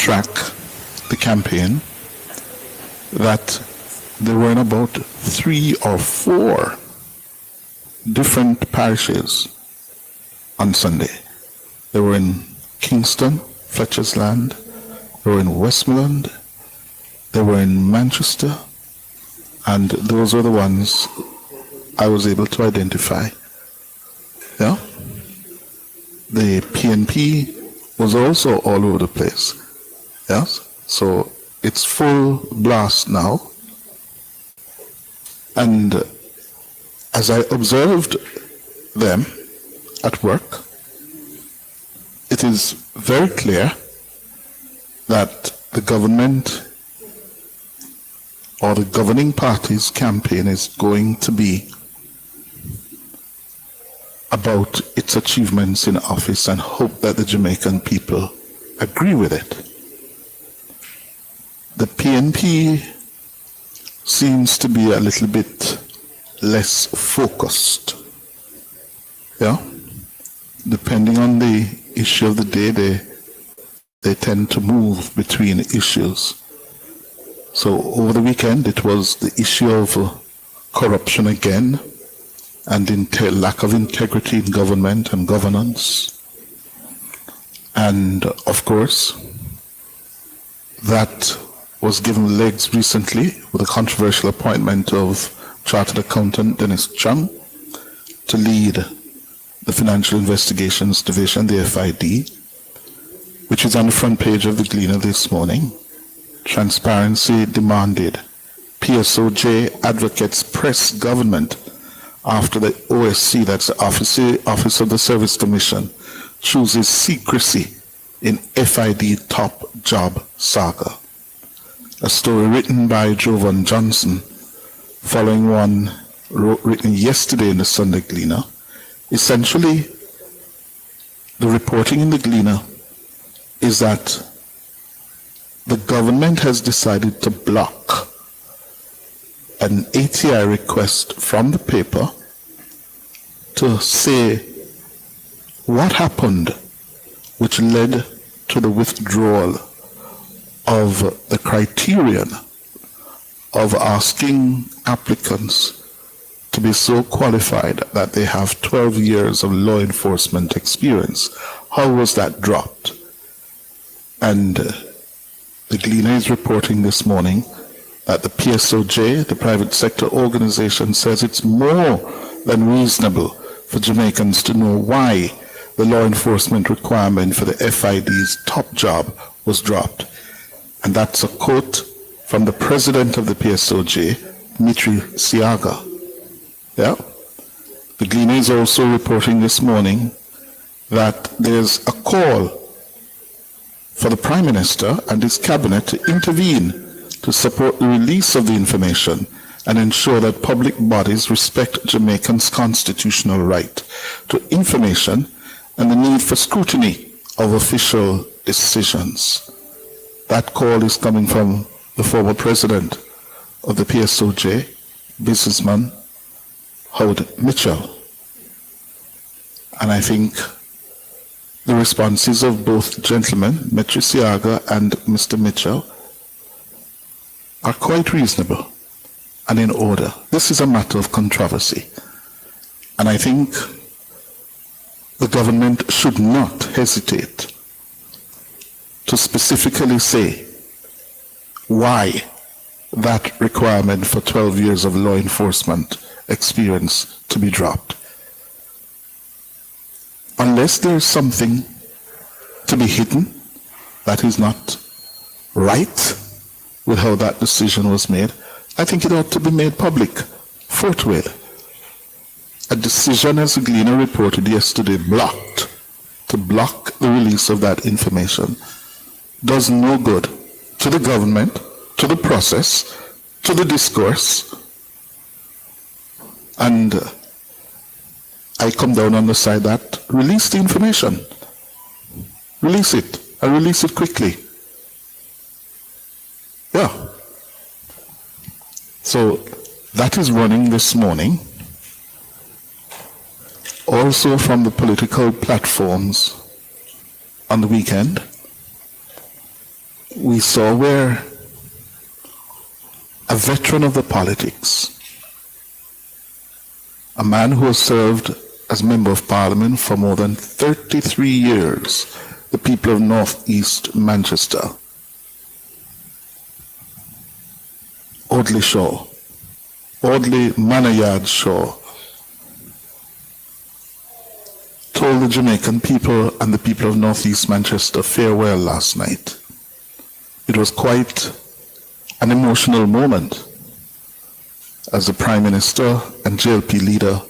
track the campaign that there were in about 3 or 4 different parishes on Sunday. They were in Kingston, Fletcher's Land, they were in Westmoreland, they were in Manchester, and those were the ones I was able to identify. Yeah? The PNP was also all over the place. Yes? So it's full blast now. And as I observed them at work, it is very clear that the government or the governing party's campaign is going to be about its achievements in office and hope that the Jamaican people agree with it. The PNP seems to be a little bit less focused. Yeah? Depending on the issue of the day, they tend to move between issues. So over the weekend, it was the issue of corruption again, and lack of integrity in government and governance. And of course, that was given legs recently with the controversial appointment of Chartered Accountant Dennis Chung to lead the Financial Investigations Division, the FID, which is on the front page of the Gleaner this morning. Transparency demanded. PSOJ advocates press government after the OSC, that's the Office of the Service Commission, chooses secrecy in FID top job saga. A story written by Jovan Johnson, following one written yesterday in the Sunday Gleaner. Essentially, the reporting in the Gleaner is that the government has decided to block an ATI request from the paper to say what happened which led to the withdrawal of the criterion of asking applicants to be so qualified that they have 12 years of law enforcement experience. How was that dropped? And the Gleaner is reporting this morning that the PSOJ, the private sector organization, says it's more than reasonable for Jamaicans to know why the law enforcement requirement for the FID's top job was dropped. And that's a quote from the president of the PSOJ, Mitri Siaga. Yeah? The Gleaner is also reporting this morning that there's a call for the Prime Minister and his cabinet to intervene to support the release of the information and ensure that public bodies respect Jamaicans' constitutional right to information and the need for scrutiny of official decisions. That call is coming from the former president of the PSOJ, businessman Howard Mitchell. And I think the responses of both gentlemen, Mr. Siaga and Mr. Mitchell, are quite reasonable and in order. This is a matter of controversy. And I think the government should not hesitate to specifically say why that requirement for 12 years of law enforcement experience to be dropped. Unless there is something to be hidden that is not right with how that decision was made, I think it ought to be made public forthwith. A decision, as the Gleaner reported yesterday, to block the release of that information, does no good to the government, to the process, to the discourse. And I come down on the side that release the information. Release it, and release it quickly. Yeah. So that is running this morning. Also from the political platforms on the weekend, we saw where a veteran of the politics, a man who has served as Member of Parliament for more than 33 years, the people of North East Manchester, Audley Shaw, Audley Manayard Shaw, told the Jamaican people and the people of North East Manchester farewell last night. It was quite an emotional moment as the Prime Minister and JLP leader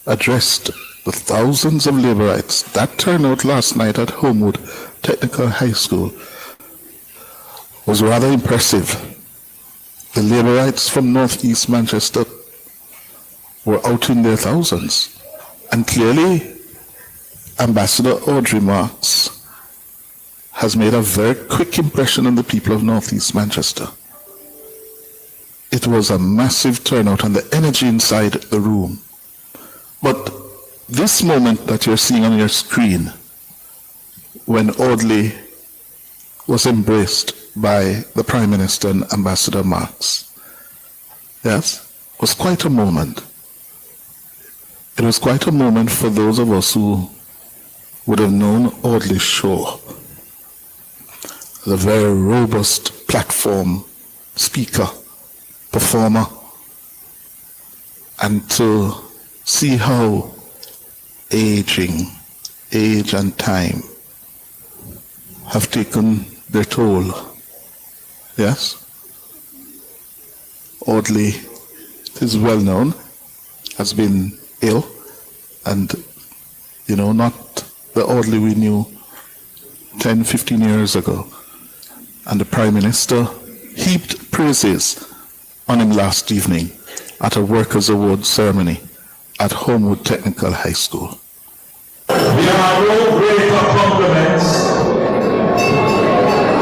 addressed the thousands of Labourites. That turnout last night at Homewood Technical High School was rather impressive. The Labourites from North East Manchester were out in their thousands. And clearly, Ambassador Audrey Marks has made a very quick impression on the people of North East Manchester. It was a massive turnout and the energy inside the room. But this moment that you're seeing on your screen, when Audley was embraced by the Prime Minister and Ambassador Marks, yes, was quite a moment. It was quite a moment for those of us who would have known Audley Shaw, the very robust platform speaker, performer, and to see how age and time have taken their toll. Yes? Audley is well known, has been ill, and not the Audley we knew 10, 15 years ago. And the Prime Minister heaped praises on him last evening at a Workers' Award ceremony at Homewood Technical High School. There are no greater compliments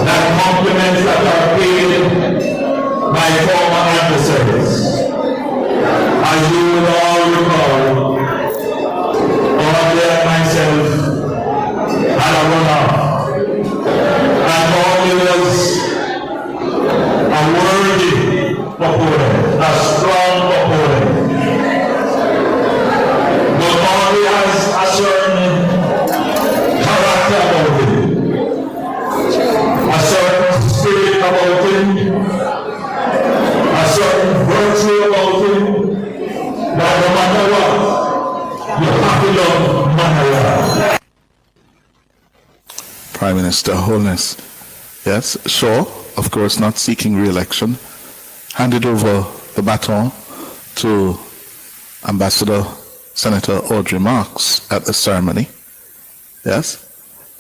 than compliments that are paid by former adversaries. As you will all recall, Audley and myself had a run-off, and Audley was a worthy opponent, a strong opponent. But Audley has a certain character about him, a certain spirit about him, a certain virtue about him, that no matter what, you have to love Manayard. Prime Minister Holness, yes, Shaw, of course not seeking re-election, handed over the baton to Ambassador Senator Audrey Marks at the ceremony, yes,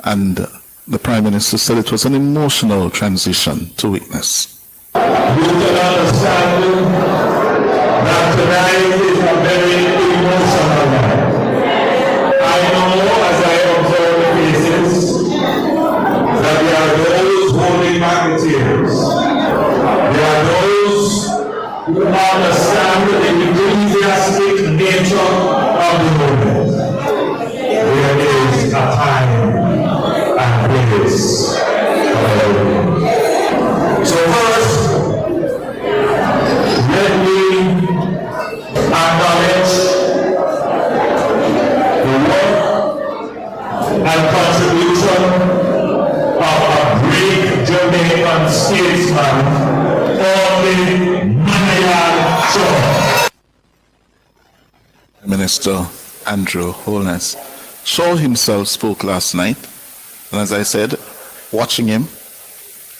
and the Prime Minister said it was an emotional transition to witness. You can understand that tonight is a very emotional night. I know as I observe the faces that there are those holding back the tears. There are those who understand the enthusiastic nature of the moment. There is a time and place for everything. So first, let me acknowledge the work and contribution of a great Jamaican statesman, Audley Shaw. Minister Andrew Holness. Shaw himself spoke last night, and as I said, watching him,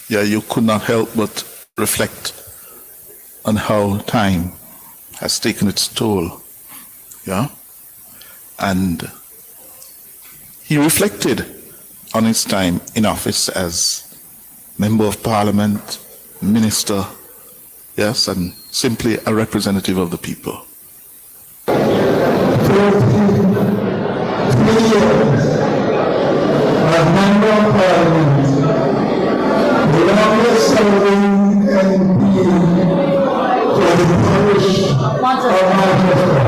you could not help but reflect on how time has taken its toll. And he reflected on his time in office as Member of Parliament, Minister, yes, and simply a representative of the people. 33 years as Member of Parliament, the longest serving MP for the parish of Manchester.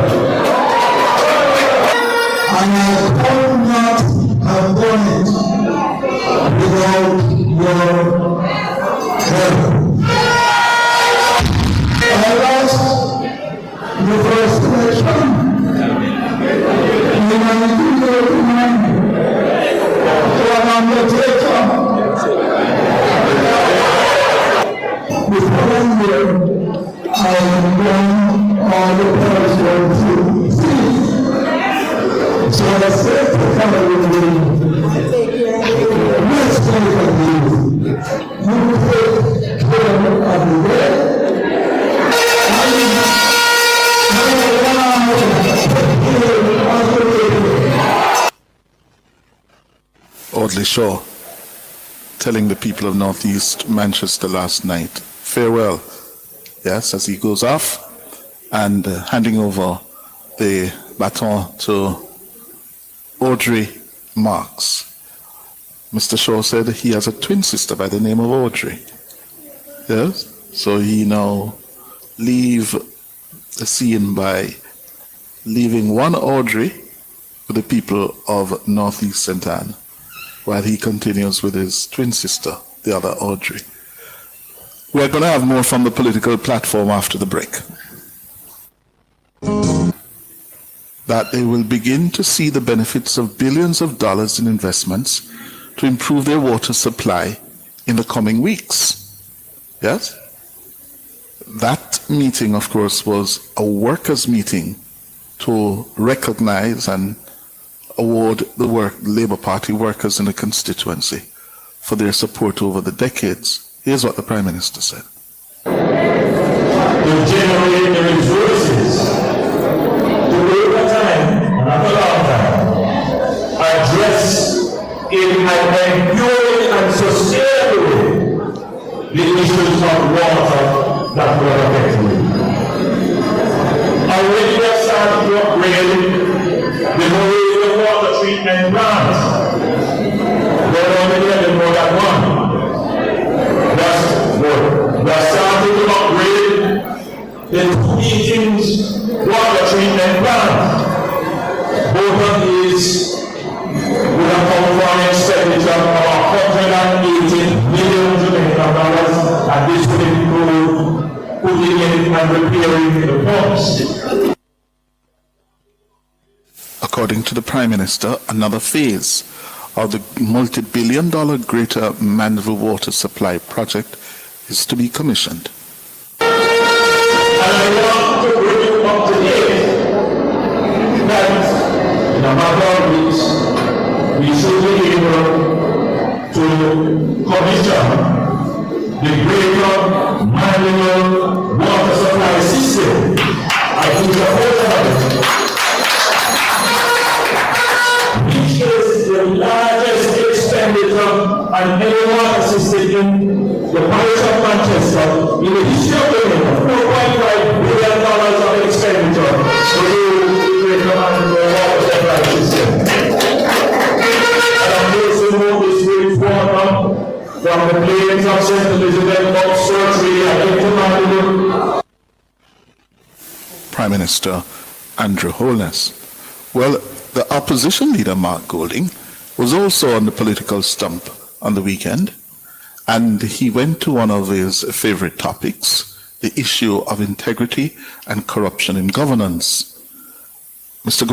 And I could not have done it without your I lost the first election. The following year, I won all the powers to see. So I said to Cameroon, let's take a move. You take care of the way. Audley Shaw telling the people of Northeast Manchester last night, farewell, yes, as he goes off and handing over the baton to Audrey Marks. Mr. Shaw said he has a twin sister by the name of Audrey. Yes, so he now leave the scene by leaving one Audrey with the people of Northeast St. Anne, while he continues with his twin sister, the other Audrey. We're going to have more from the political platform after the break. That they will begin to see the benefits of billions of dollars in investments to improve their water supply in the coming weeks. Yes? That meeting, of course, was a workers' meeting to recognize and award the Labour Party workers in the constituency for their support over the decades. Here's what the Prime Minister said. To generate the resources to over time, not a long time, address in an enduring and sustainable way the issues of water that were affected. Already we have started to upgrade the water treatment plant. We're already having more than one. We're starting to upgrade the Jamaicans water treatment plant. Both of these will have come for an expenditure of about $180 million Jamaican dollars, and this will include putting in and repairing the pumps. According to the Prime Minister, another phase of the multi-billion-dollar Greater Mandeville Water Supply Project is to be commissioned. And I want to bring you up to date that in a matter of weeks, we should be able to commission the Greater Mandeville Water Supply System. I think the whole of it, which is the largest expenditure on any water system in the parish of Manchester in the history of Jamaica. $4.5 billion of expenditure to do the Greater Mandeville Water Supply System. And I'm going to move this way forward from the plains of St. Elizabeth up Surgery and into Mandeville. Prime Minister Andrew Holness. Well, the opposition leader, Mark Golding, was also on the political stump on the weekend, and he went to one of his favorite topics, the issue of integrity and corruption in governance. Mr.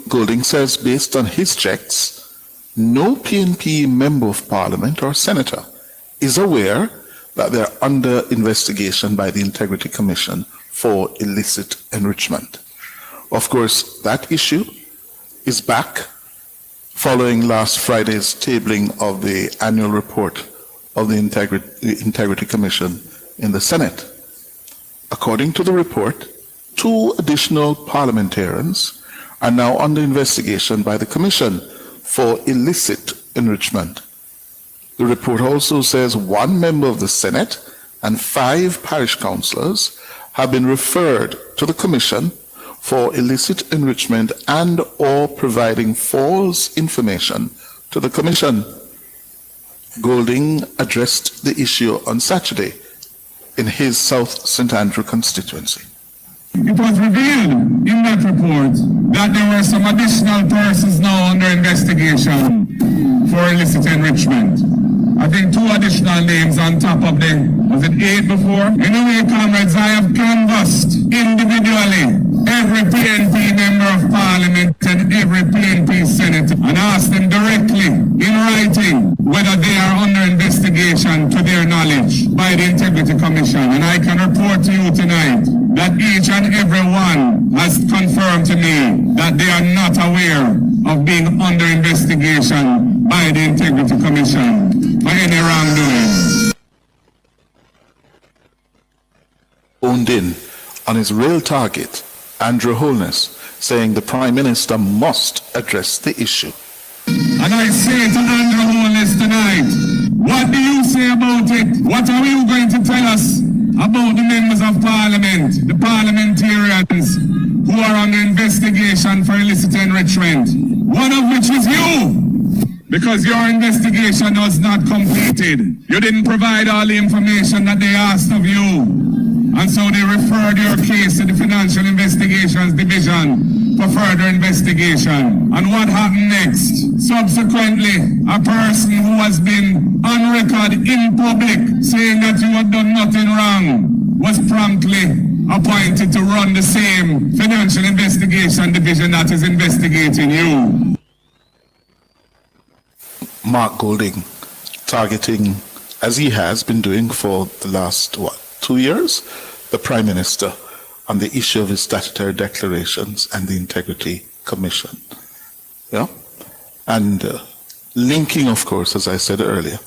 Golding says, based on his checks, no PNP member of Parliament or senator is aware that they're under investigation by the Integrity Commission for illicit enrichment. Of course, that issue is back following last Friday's tabling of the annual report of the Integrity Commission in the Senate. According to the report, 2 additional parliamentarians are now under investigation by the Commission for illicit enrichment. The report also says 1 member of the Senate and 5 parish councillors have been referred to the Commission for illicit enrichment and or providing false information to the Commission. Golding addressed the issue on Saturday in his South St. Andrew constituency. It was revealed in that report that there were some additional persons now under investigation for illicit enrichment. I think 2 additional names on top of them. Was it 8 before? Anyway, comrades, I have canvassed individually every PNP member of parliament and every PNP senator and asked them directly in writing whether they are under investigation to their knowledge by the Integrity Commission. And I can report to you tonight that each and every one has confirmed to me that they are not aware of being under investigation by the Integrity Commission for any wrongdoing. Owned in on his real target, Andrew Holness, saying the Prime Minister must address the issue. And I say to Andrew Holness tonight, what do you say about it? What are you going to tell us about the members of Parliament, the parliamentarians who are under investigation for illicit enrichment? One of which is you, because your investigation was not completed. You didn't provide all the information that they asked of you. And so they referred your case to the Financial Investigations Division for further investigation. And what happened next? Subsequently, a person who has been on record in public saying that you had done nothing wrong was promptly appointed to run the same Financial Investigation Division that is investigating you. Mark Golding targeting, as he has been doing for the last, 2 years, the Prime Minister on the issue of his statutory declarations and the Integrity Commission. Yeah? And linking, of course, as I said earlier,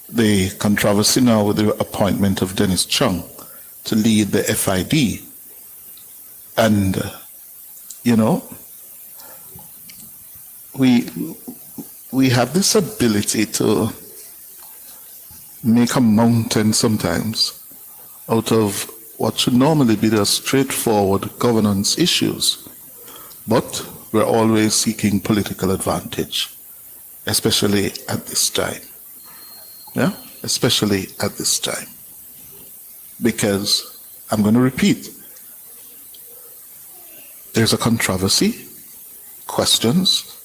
the controversy now with the appointment of Dennis Chung to lead the FID. And, we have this ability to make a mountain sometimes out of what should normally be the straightforward governance issues. But we're always seeking political advantage, especially at this time. Yeah? Especially at this time. Because, I'm going to repeat, there's a controversy, questions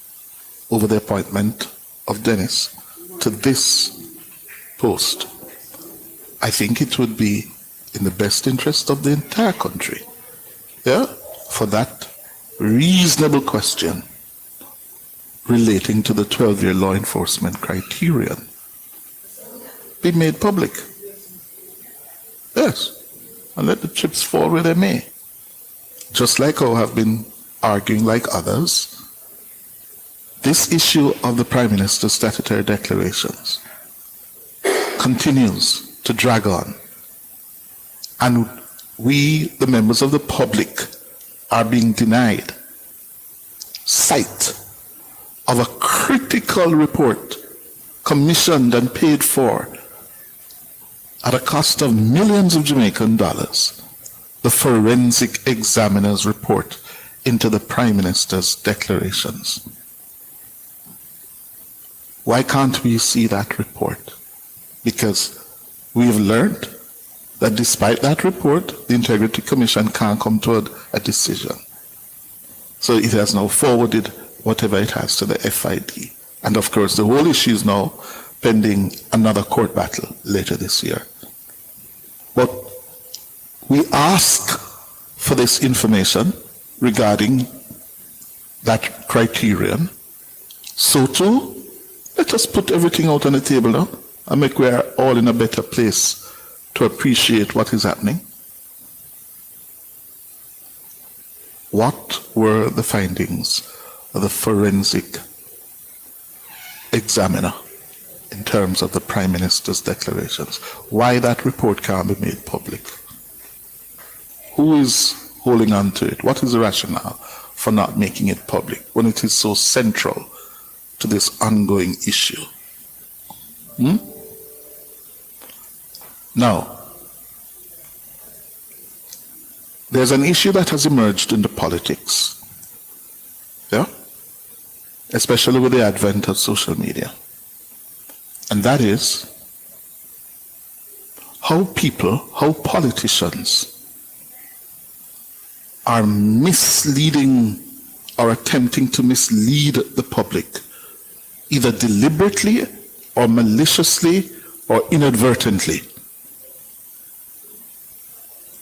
over the appointment of Dennis to this post. I think it would be in the best interest of the entire country, for that reasonable question relating to the 12-year law enforcement criterion be made public. Yes, and let the chips fall where they may. Just like I have been arguing like others, this issue of the Prime Minister's statutory declarations continues to drag on. And we, the members of the public, are being denied sight of a critical report commissioned and paid for at a cost of millions of Jamaican dollars, the forensic examiner's report into the Prime Minister's declarations. Why can't we see that report? Because we've learned that despite that report, the Integrity Commission can't come to a decision. So it has now forwarded whatever it has to the FID. And of course, the whole issue is now pending another court battle later this year. But we ask for this information regarding that criterion. So too, let us put everything out on the table now and make we are all in a better place to appreciate what is happening. What were the findings of the forensic examiner in terms of the Prime Minister's declarations? Why that report can't be made public? Who is holding on to it? What is the rationale for not making it public when it is so central to this ongoing issue? Now, there's an issue that has emerged in the politics, especially with the advent of social media, and that is how politicians are misleading or attempting to mislead the public, either deliberately or maliciously or inadvertently.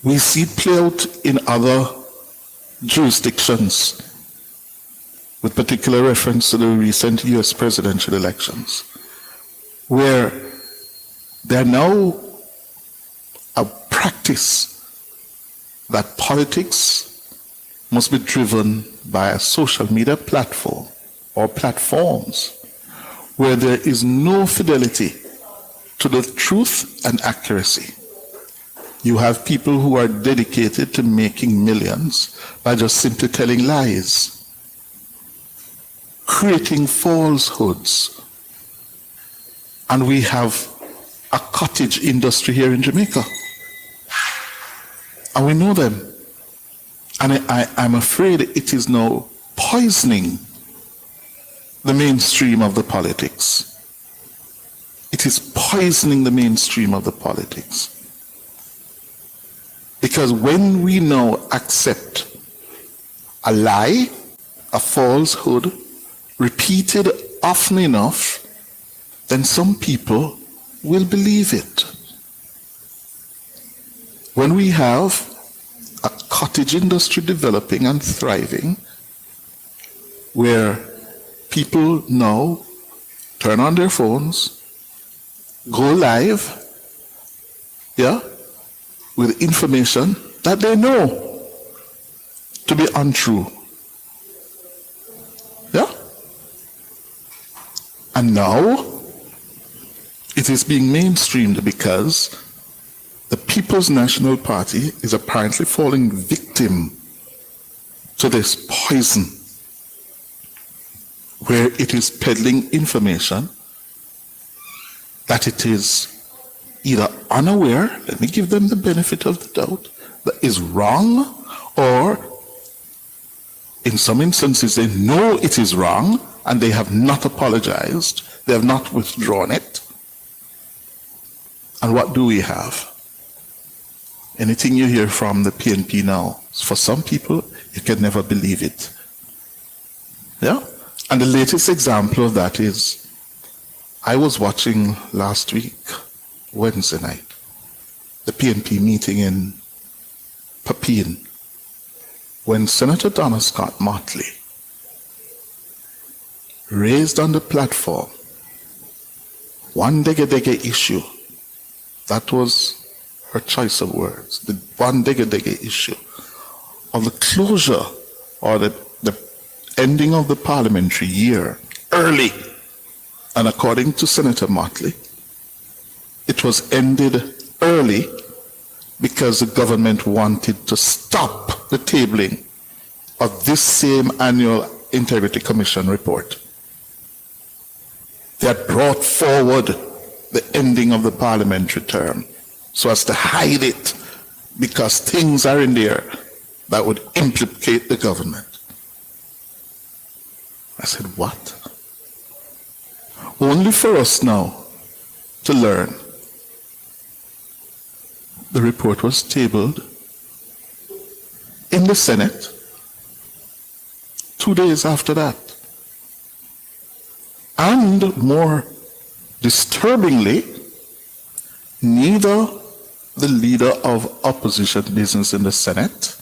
We see it play out in other jurisdictions, with particular reference to the recent US presidential elections, where there now a practice that politics must be driven by a social media platform or platforms where there is no fidelity to the truth and accuracy. You have people who are dedicated to making millions by just simply telling lies, creating falsehoods. And we have a cottage industry here in Jamaica. And we know them. And I'm afraid it is now poisoning the mainstream of the politics. It is poisoning the mainstream of the politics. Because when we now accept a lie, a falsehood, repeated often enough, then some people will believe it. When we have a cottage industry developing and thriving, where people now turn on their phones, go live, with information that they know to be untrue. And now it is being mainstreamed because the People's National Party is apparently falling victim to this poison, where it is peddling information that it is either unaware, let me give them the benefit of the doubt, that is wrong, or in some instances they know it is wrong and they have not apologized, they have not withdrawn it. And what do we have? Anything you hear from the PNP now, for some people, you can never believe it. And the latest example of that is, I was watching last week, Wednesday night, the PNP meeting in Papine, when Senator Donna Scott Motley raised on the platform one dege issue. That was her choice of words, the one dege issue of the closure or the ending of the parliamentary year early. And according to Senator Motley, it was ended early because the government wanted to stop the tabling of this same annual Integrity Commission report. They had brought forward the ending of the parliamentary term so as to hide it because things are in there that would implicate the government. I said, what? Only for us now to learn. The report was tabled in the Senate 2 days after that. And more disturbingly, neither the leader of opposition business in the Senate,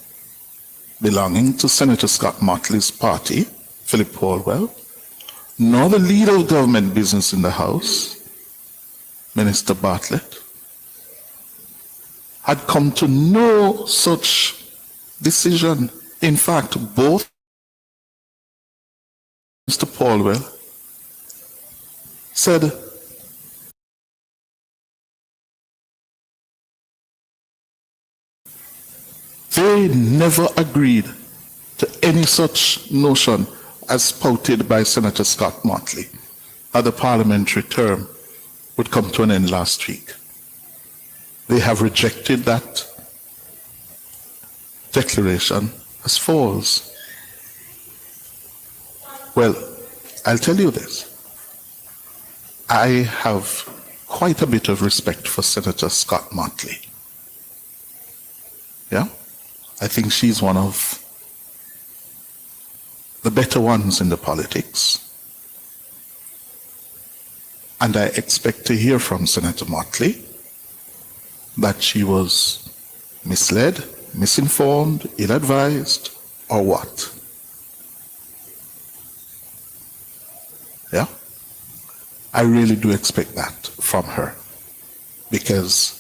belonging to Senator Scott Motley's party, Philip Holwell, nor the leader of government business in the House, Minister Bartlett, had come to no such decision. In fact, both Mr. Paulwell said they never agreed to any such notion as spouted by Senator Scott Motley, that the parliamentary term would come to an end last week. They have rejected that declaration as false. Well, I'll tell you this. I have quite a bit of respect for Senator Scott Motley. I think she's one of the better ones in the politics. And I expect to hear from Senator Motley that she was misled, misinformed, ill-advised, or what? Yeah? I really do expect that from her, because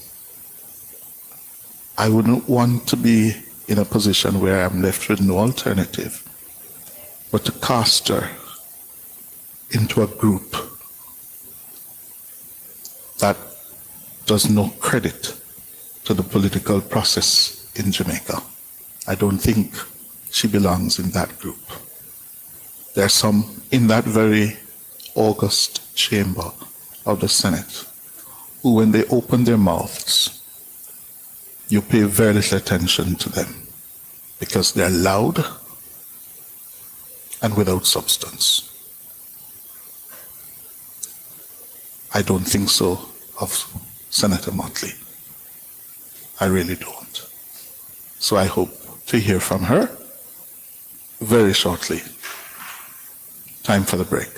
I wouldn't want to be in a position where I'm left with no alternative but to cast her into a group that does no credit to the political process in Jamaica. I don't think she belongs in that group. There are some in that very august chamber of the Senate who, when they open their mouths, you pay very little attention to them because they're loud and without substance. I don't think so of Senator Motley. I really don't. So I hope to hear from her very shortly. Time for the break.